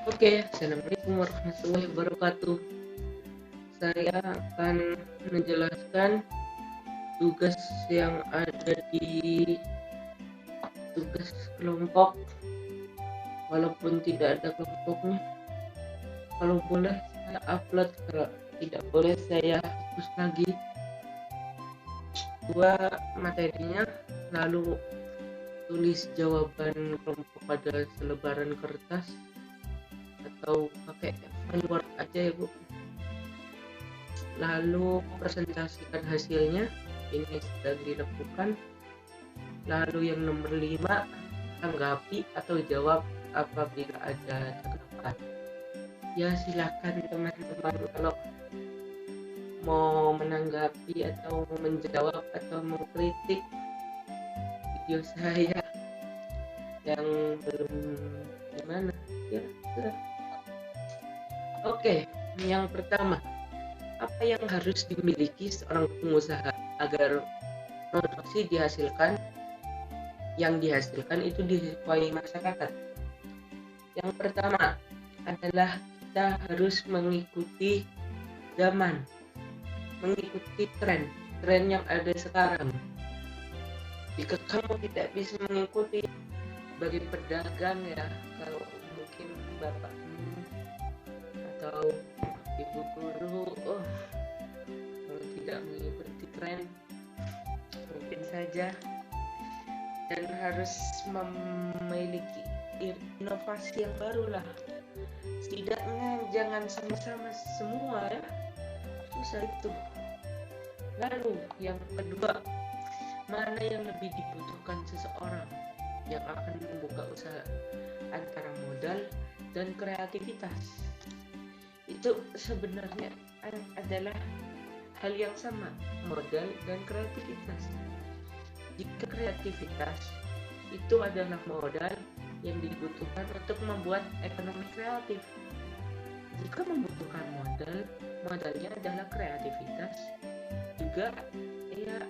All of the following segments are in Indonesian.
Oke, assalamualaikum warahmatullahi wabarakatuh. Saya akan menjelaskan tugas yang ada di tugas kelompok, walaupun tidak ada kelompoknya. Kalau boleh saya upload, kalau tidak boleh saya hapus lagi. Dua materinya, lalu tulis jawaban kelompok pada selebaran kertas atau pakai file Word aja ya Bu. Lalu presentasikan hasilnya, ini sedang dilakukan. Lalu yang nomor 5, tanggapi atau jawab apabila ada tanggapan. Ya silahkan teman-teman kalau mau menanggapi atau menjawab atau mengkritik video saya yang belum gimana ya sudah. Oke, yang pertama, apa yang harus dimiliki seorang pengusaha agar produksi yang dihasilkan itu disukai masyarakat? Yang pertama adalah kita harus mengikuti zaman, mengikuti tren yang ada sekarang. Jika kamu tidak bisa mengikuti bagi pedagang ya, kalau mungkin bapakmu atau ibu guru kalau tidak mengikuti tren mungkin saja, dan harus memiliki inovasi yang baru lah, setidaknya jangan sama-sama semua ya, susah itu. Lalu yang kedua, mana yang lebih dibutuhkan seseorang yang akan membuka usaha, antara modal dan kreativitas? Itu sebenarnya adalah hal yang sama, modal dan kreativitas. Jika kreativitas itu adalah modal yang dibutuhkan untuk membuat ekonomi kreatif. Jika membutuhkan modalnya adalah kreativitas, juga ya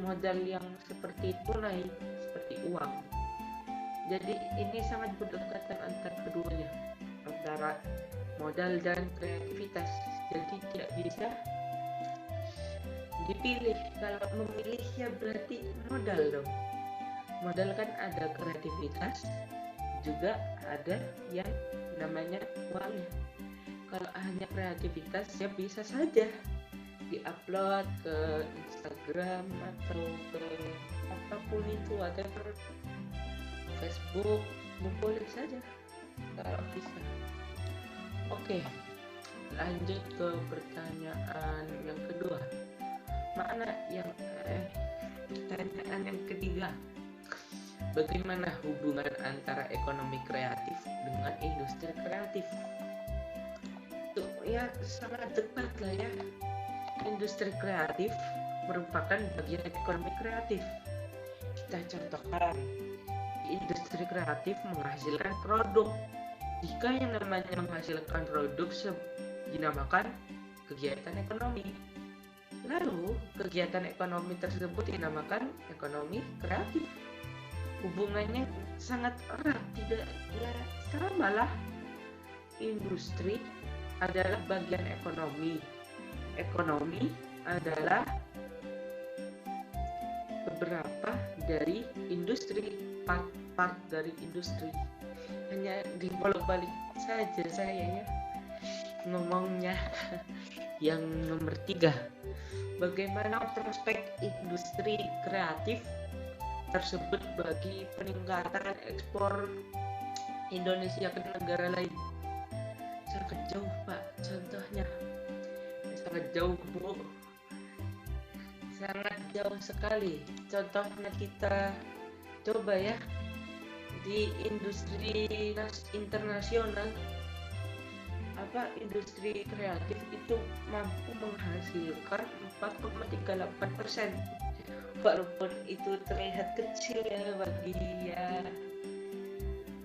modal yang seperti tunai, seperti uang. Jadi ini sangat berdekatan antara keduanya, antara modal dan kreativitas. Jadi tidak bisa dipilih. Kalau memilih ya berarti modal dong. Modal kan ada kreativitas, juga ada yang namanya uangnya. Kalau hanya kreativitas ya bisa saja diupload ke Instagram atau ke apapun itu, whatever, Facebook, boleh saja kalau bisa. Oke, lanjut ke pertanyaan yang kedua. Pertanyaan yang ketiga, bagaimana hubungan antara ekonomi kreatif dengan industri kreatif? Itu ya sangat dekat lah ya. Industri kreatif merupakan bagian ekonomi kreatif. Kita contohkan, industri kreatif menghasilkan produk. Jika yang namanya menghasilkan produk dinamakan kegiatan ekonomi. Lalu kegiatan ekonomi tersebut dinamakan ekonomi kreatif. Hubungannya sangat erat, tidak ya samalah. Industri adalah bagian ekonomi. Ekonomi adalah beberapa dari industri, part dari industri. Hanya dibolak-balik saja saya ya ngomongnya. Yang nomor 3, bagaimana prospek industri kreatif tersebut bagi peningkatan ekspor Indonesia ke negara lain? Sangat jauh Pak, contohnya sangat jauh Bu, sangat jauh sekali. Contohnya kita coba ya, di industri internasional, industri kreatif itu mampu menghasilkan 4,38%. Walaupun itu terlihat kecil ya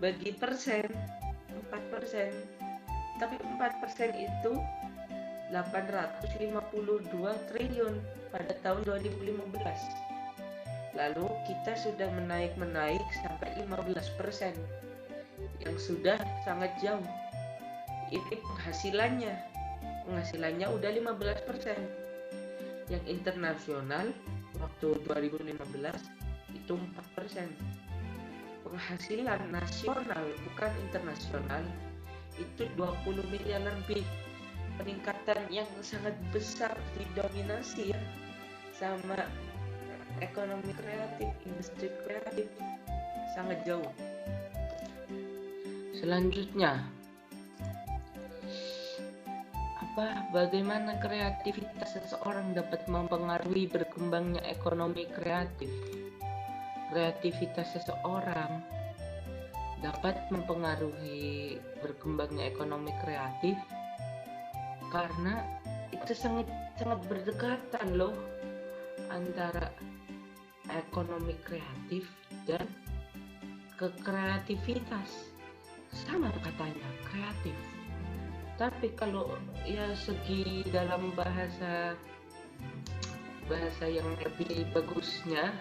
bagi persen, 4%, tapi 4% itu 852 triliun pada tahun 2015. Lalu kita sudah menaik sampai 15%, yang sudah sangat jauh. ini penghasilannya udah 15%. Yang internasional waktu 2015 itu 4%. Penghasilan nasional bukan internasional itu 20 miliar lebih. Peningkatan yang sangat besar didominasi ya sama ekonomi kreatif, industri kreatif, sangat jauh. Selanjutnya, bagaimana kreativitas seseorang dapat mempengaruhi berkembangnya ekonomi kreatif? Kreativitas seseorang dapat mempengaruhi berkembangnya ekonomi kreatif karena itu sangat berdekatan loh antara ekonomi kreatif dan kreativitas. Sama katanya, kreatif. Tapi kalau ya segi dalam bahasa yang lebih bagusnya,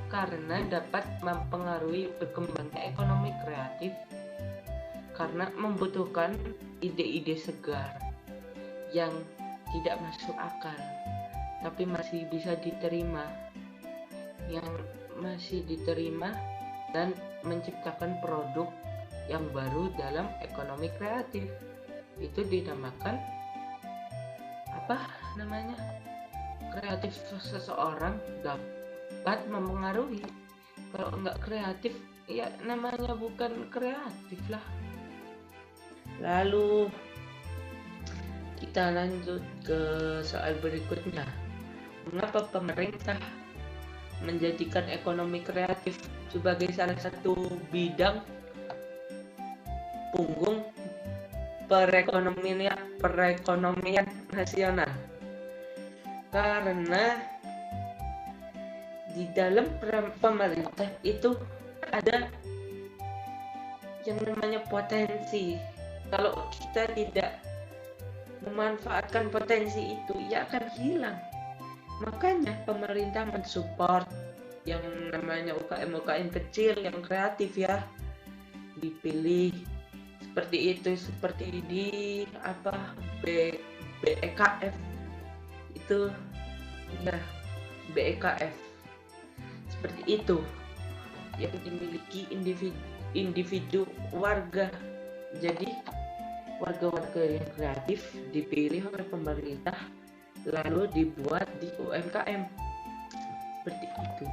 karena dapat mempengaruhi berkembangnya ekonomi kreatif karena membutuhkan ide-ide segar yang tidak masuk akal tapi masih bisa diterima, dan menciptakan produk yang baru dalam ekonomi kreatif. Itu dinamakan kreatif seseorang dapat mempengaruhi. Kalau nggak kreatif ya namanya bukan kreatif lah. Lalu kita lanjut ke soal berikutnya. Mengapa pemerintah menjadikan ekonomi kreatif sebagai salah satu bidang punggung perekonomian nasional? Karena di dalam pemerintah itu ada yang namanya potensi. Kalau kita tidak memanfaatkan potensi itu, ya akan hilang. Makanya pemerintah mensupport yang namanya UKM kecil yang kreatif ya, dipilih seperti itu, seperti di BEKF itu ya, BEKF seperti itu yang dimiliki individu warga. Jadi warga-warga yang kreatif dipilih oleh pemerintah lalu dibuat di UMKM seperti itu.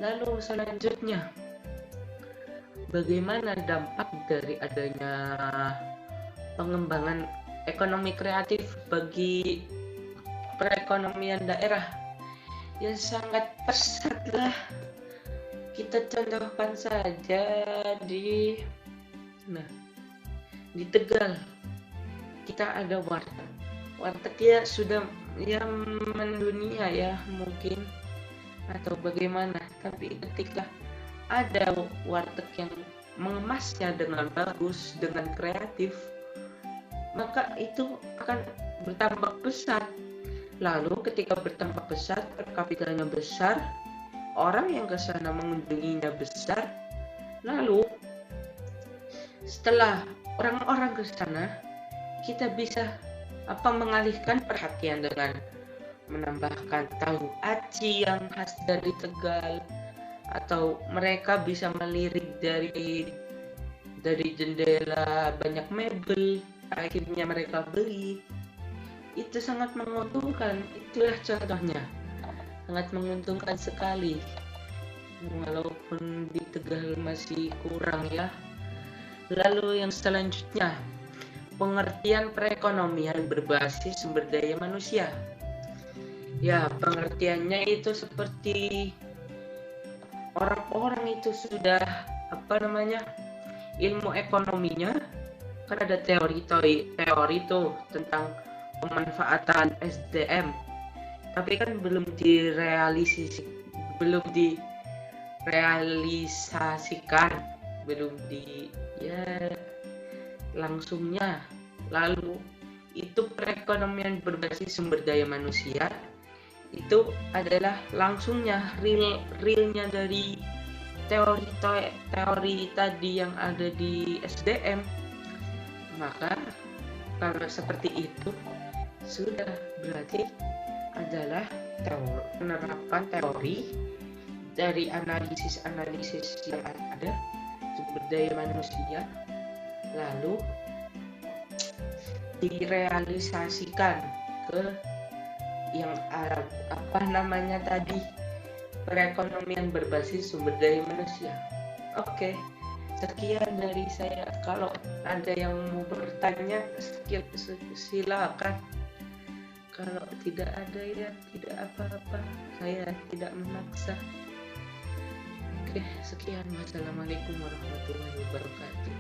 Lalu selanjutnya, bagaimana dampak dari adanya pengembangan ekonomi kreatif bagi perekonomian daerah? Ya sangat pesat lah. Kita contohkan saja di Tegal. Kita ada warteg ya sudah ya mendunia ya mungkin atau bagaimana, tapi ketika ada warteg yang mengemasnya dengan bagus, dengan kreatif, maka itu akan bertambah besar. Lalu ketika bertambah besar, per kapitanya besar, orang yang ke sana mengunjunginya besar, lalu setelah orang-orang ke sana, kita bisa mengalihkan perhatian dengan menambahkan tahu aci yang khas dari Tegal, atau mereka bisa melirik dari jendela banyak mebel, akhirnya mereka beli. Itu sangat menguntungkan. Itulah contohnya, sangat menguntungkan sekali, walaupun di Tegal masih kurang ya. Lalu yang selanjutnya, pengertian perekonomian berbasis sumber daya manusia. Ya, pengertiannya itu seperti orang-orang itu sudah ilmu ekonominya kan ada teori tuh tentang pemanfaatan SDM, tapi kan belum direalisasikan, langsungnya. Lalu itu perekonomian berbasis sumber daya manusia itu adalah langsungnya realnya dari teori tadi yang ada di SDM. Maka kalau seperti itu sudah berarti adalah penerapan teori dari analisis-analisis yang ada sumber daya manusia, lalu direalisasikan ke yang apa namanya tadi, perekonomian berbasis sumber daya manusia. Oke, sekian dari saya. Kalau ada yang mau bertanya, silakan. Kalau tidak ada ya tidak apa-apa, saya tidak memaksa. Oke, sekian. Wassalamualaikum warahmatullahi wabarakatuh.